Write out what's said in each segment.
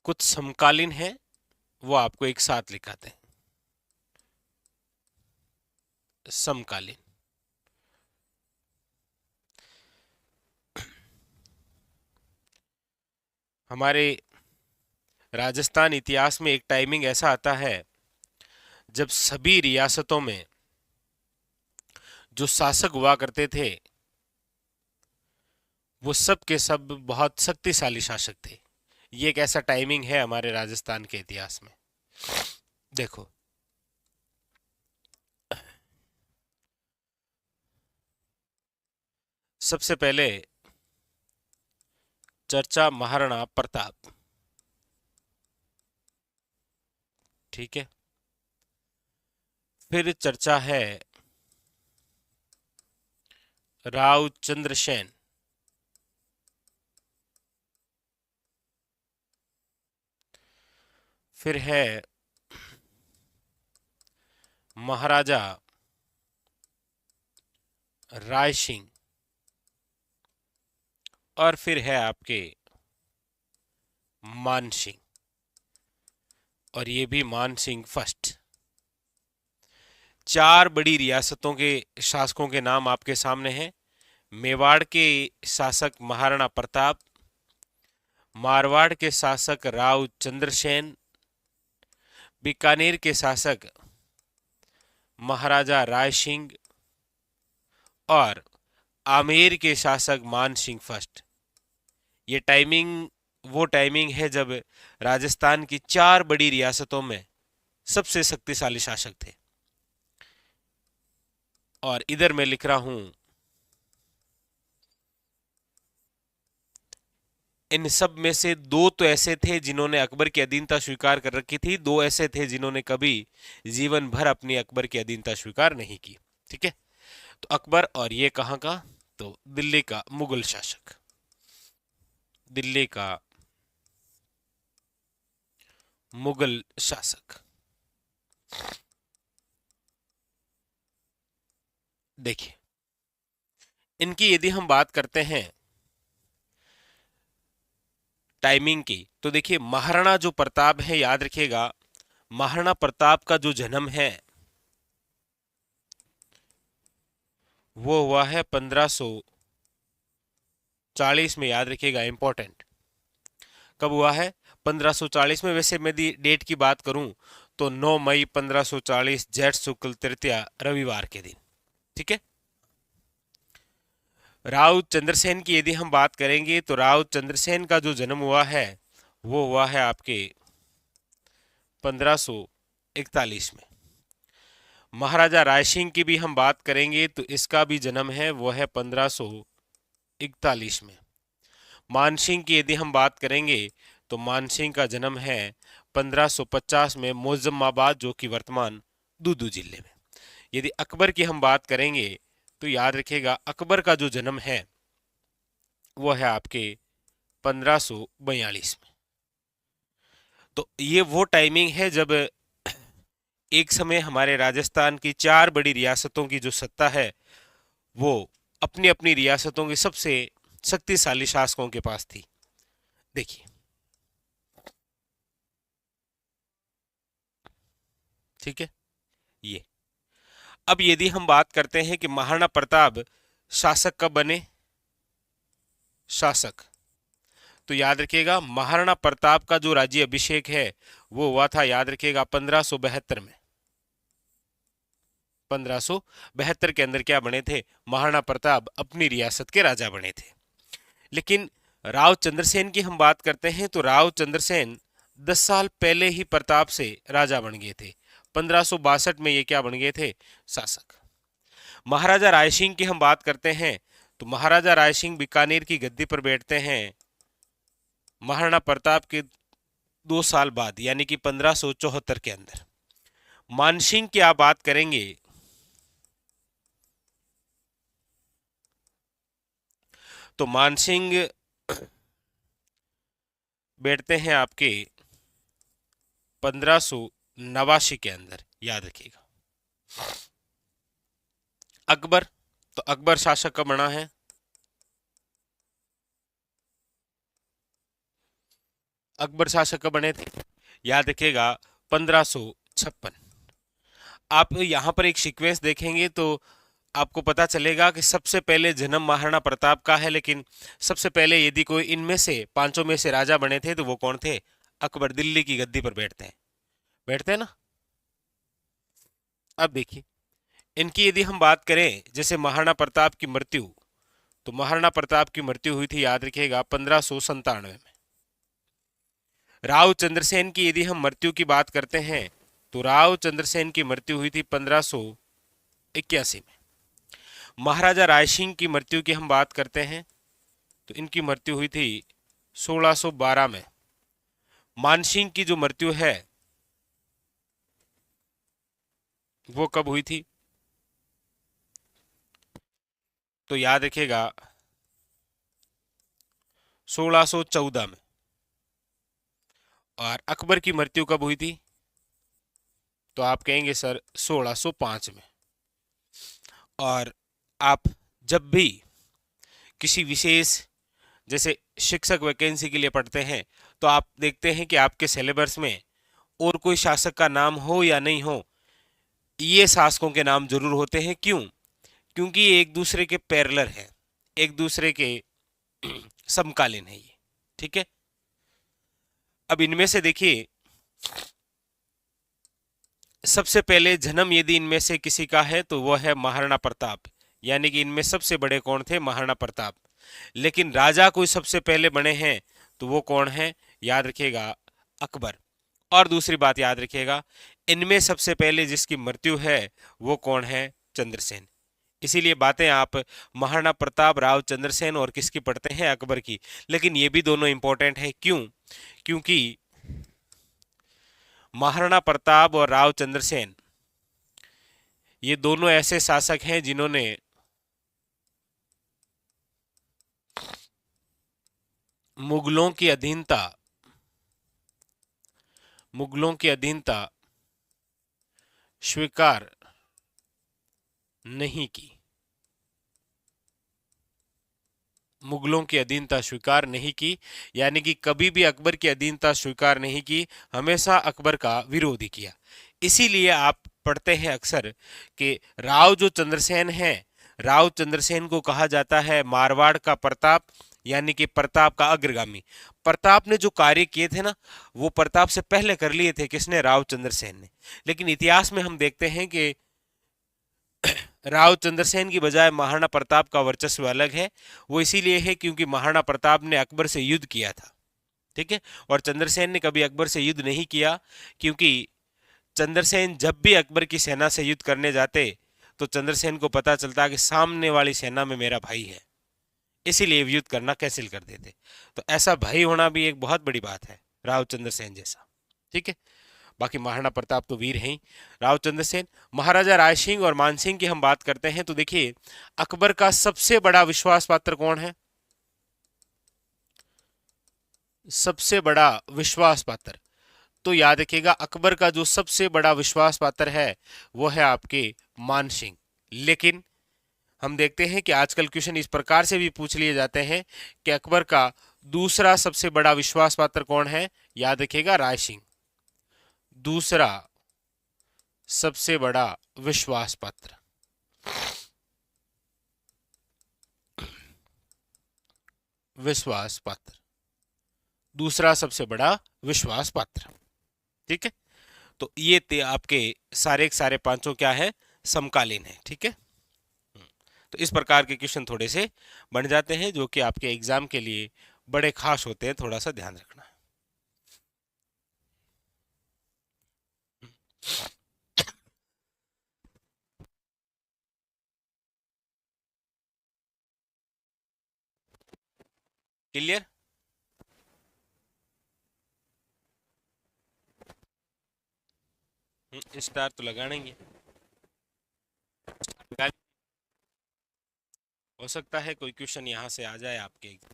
कुछ समकालीन है, वो आपको एक साथ लिखाते हैं। समकालीन। हमारे राजस्थान इतिहास में एक टाइमिंग ऐसा आता है जब सभी रियासतों में जो शासक हुआ करते थे वो सब के सब बहुत शक्तिशाली शासक थे। ये एक ऐसा टाइमिंग है हमारे राजस्थान के इतिहास में। देखो, सबसे पहले चर्चा महाराणा प्रताप। ठीक है। फिर चर्चा है राव चंद्रसेन। फिर है महाराजा राय सिंह। और फिर है आपके मान सिंह, और ये भी मान सिंह फर्स्ट। चार बड़ी रियासतों के शासकों के नाम आपके सामने हैं। मेवाड़ के शासक महाराणा प्रताप, मारवाड़ के शासक राव चंद्रसेन, बीकानेर के शासक महाराजा राय सिंह, और आमेर के शासक मान सिंह फर्स्ट। ये टाइमिंग वो टाइमिंग है जब राजस्थान की चार बड़ी रियासतों में सबसे शक्तिशाली शासक थे। और इधर मैं लिख रहा हूं, इन सब में से दो तो ऐसे थे जिन्होंने अकबर की अधीनता स्वीकार कर रखी थी, दो ऐसे थे जिन्होंने कभी जीवन भर अपनी अकबर की अधीनता स्वीकार नहीं की। ठीक है। तो अकबर, और ये कहाँ का, तो दिल्ली का मुगल शासक। दिल्ली का मुगल शासक। देखिए, इनकी यदि हम बात करते हैं टाइमिंग की, तो देखिए महाराणा जो प्रताप है, याद रखिएगा, महाराणा प्रताप का जो जन्म है वो हुआ है 1540 में। याद रखिएगा, इंपॉर्टेंट। कब हुआ है? 1540 में। वैसे मैं डेट की बात करूं तो 9 मई 1540, जेठ शुक्ल तृतीया, रविवार के दिन। ठीक है। राव चंद्रसेन की यदि हम बात करेंगे तो राव चंद्रसेन का जो जन्म हुआ है वो हुआ है आपके 1541 में। महाराजा रायसिंह की भी हम बात करेंगे तो इसका भी जन्म है वो है 1541 में। मानसिंह की यदि हम बात करेंगे तो मानसिंह का जन्म है 1550 में, मोजम्माबाद, जो कि वर्तमान दूदू जिले में। यदि अकबर की हम बात करेंगे तो याद रखिएगा, अकबर का जो जन्म है वो है आपके 1542 में। तो ये वो टाइमिंग है जब एक समय हमारे राजस्थान की चार बड़ी रियासतों की जो सत्ता है वो अपनी अपनी रियासतों के सबसे शक्तिशाली शासकों के पास थी। देखिए, ठीक है ये। अब यदि हम बात करते हैं कि महाराणा प्रताप शासक कब बने, शासक, तो याद रखिएगा महाराणा प्रताप का जो राज्य अभिषेक है वो हुआ था, याद रखिएगा, 1572 में। 1572 के अंदर क्या बने थे? महाराणा प्रताप अपनी रियासत के राजा बने थे। लेकिन राव चंद्रसेन की हम बात करते हैं तो राव चंद्रसेन 10 साल पहले ही प्रताप से राजा बन गए थे। 1562 में ये क्या बन गए थे? शासक। महाराजा रायसिंह की हम बात करते हैं तो महाराजा रायसिंह बीकानेर की गद्दी पर बैठते हैं महाराणा प्रताप के 2 साल बाद, यानी कि 1574 के अंदर। मानसिंह की आप बात करेंगे तो मानसिंह बैठते हैं आपके 1589 के अंदर, याद रखिएगा। अकबर, तो अकबर शासक कब बना है? अकबर शासक कब बने थे? याद रखिएगा 1556। आप यहाँ पर एक सीक्वेंस देखेंगे तो आपको पता चलेगा कि सबसे पहले जन्म महाराणा प्रताप का है, लेकिन सबसे पहले यदि कोई इनमें से पांचों में से राजा बने थे तो वो कौन थे? अकबर। दिल्ली की गद्दी पर बैठते हैं ना। अब देखिए, इनकी यदि हम बात करें, जैसे महाराणा प्रताप की मृत्यु, तो महाराणा प्रताप की मृत्यु हुई थी, याद रखिएगा 1597 में। राव चंद्रसेन की यदि हम मृत्यु की बात करते हैं तो राव चंद्रसेन की मृत्यु हुई थी 1581 में। महाराजा रायसिंह की मृत्यु की हम बात करते हैं तो इनकी मृत्यु हुई थी 1612 में। मानसिंह की जो मृत्यु है वो कब हुई थी? तो याद रखिएगा 1614 में। और अकबर की मृत्यु कब हुई थी? तो आप कहेंगे सर 1605 में। और आप जब भी किसी विशेष जैसे शिक्षक वैकेंसी के लिए पढ़ते हैं तो आप देखते हैं कि आपके सिलेबस में और कोई शासक का नाम हो या नहीं हो, ये शासकों के नाम जरूर होते हैं। क्यों? क्योंकि ये एक दूसरे के पैरेलल हैं, एक दूसरे के समकालीन है ये। ठीक है। अब इनमें से देखिए, सबसे पहले जन्म यदि इनमें से किसी का है तो वह है महाराणा प्रताप, यानी कि इनमें सबसे बड़े कौन थे? महाराणा प्रताप। लेकिन राजा कोई सबसे पहले बने हैं तो वो कौन है? याद रखिएगा अकबर। और दूसरी बात याद रखिएगा, इनमें सबसे पहले जिसकी मृत्यु है वो कौन है? चंद्रसेन। इसीलिए बातें आप महाराणा प्रताप, राव चंद्रसेन और किसकी पढ़ते हैं? अकबर की। लेकिन ये भी दोनों इंपॉर्टेंट है। क्यों? क्योंकि महाराणा प्रताप और राव चंद्रसेन ये दोनों ऐसे शासक हैं जिन्होंने मुगलों की अधीनता स्वीकार नहीं की। मुगलों की अधीनता स्वीकार नहीं की, यानी कि कभी भी अकबर की अधीनता स्वीकार नहीं की, हमेशा अकबर का विरोध किया। इसीलिए आप पढ़ते हैं अक्सर कि राव जो चंद्रसेन है, राव चंद्रसेन को कहा जाता है मारवाड़ का प्रताप, यानी कि प्रताप का अग्रगामी। प्रताप ने जो कार्य किए थे ना, वो प्रताप से पहले कर लिए थे। किसने? राव चंद्रसेन ने। लेकिन इतिहास में हम देखते हैं कि राव चंद्रसेन की बजाय महाराणा प्रताप का वर्चस्व अलग है। वो इसीलिए है क्योंकि महाराणा प्रताप ने अकबर से युद्ध किया था। ठीक है। और चंद्रसेन ने कभी अकबर से युद्ध नहीं किया, क्योंकि चंद्रसेन जब भी अकबर की सेना से युद्ध करने जाते तो चंद्रसेन को पता चलता कि सामने वाली सेना में मेरा भाई है, इसीलिए युद्ध करना कैंसिल कर देते। तो ऐसा भाई होना भी एक बहुत बड़ी बात है, राव चंद्रसेन जैसा। ठीक है। बाकी महाराणा प्रताप तो वीर हैं ही। राव चंद्रसेन, महाराजा रायसिंह और मानसिंह की हम बात करते हैं तो देखिए, अकबर का सबसे बड़ा विश्वास पात्र कौन है? सबसे बड़ा विश्वास पात्र, तो याद रखिएगा अकबर का जो सबसे बड़ा विश्वास पात्र है वो है आपके मानसिंह। लेकिन हम देखते हैं कि आजकल क्वेश्चन इस प्रकार से भी पूछ लिए जाते हैं कि अकबर का दूसरा सबसे बड़ा विश्वास पात्र कौन है? याद रखिएगा राय सिंह। दूसरा सबसे बड़ा विश्वास पात्र, विश्वास पात्र, दूसरा सबसे बड़ा विश्वास पात्र। ठीक है। तो ये आपके सारे के सारे पांचों क्या है? समकालीन है। ठीक है। तो इस प्रकार के क्वेश्चन थोड़े से बन जाते हैं जो कि आपके एग्जाम के लिए बड़े खास होते हैं, थोड़ा सा ध्यान रखना है। क्लियर? स्टार तो लगाना ही है। हो सकता है कोई क्वेश्चन यहां से आ जाए आपके एग्जाम।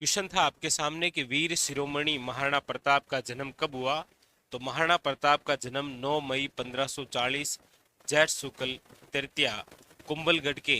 क्वेश्चन था आपके सामने कि वीर शिरोमणि महाराणा प्रताप का जन्म कब हुआ? तो महाराणा प्रताप का जन्म 9 मई 1540 जैठ शुक्ल तृतीया कुंभलगढ़ के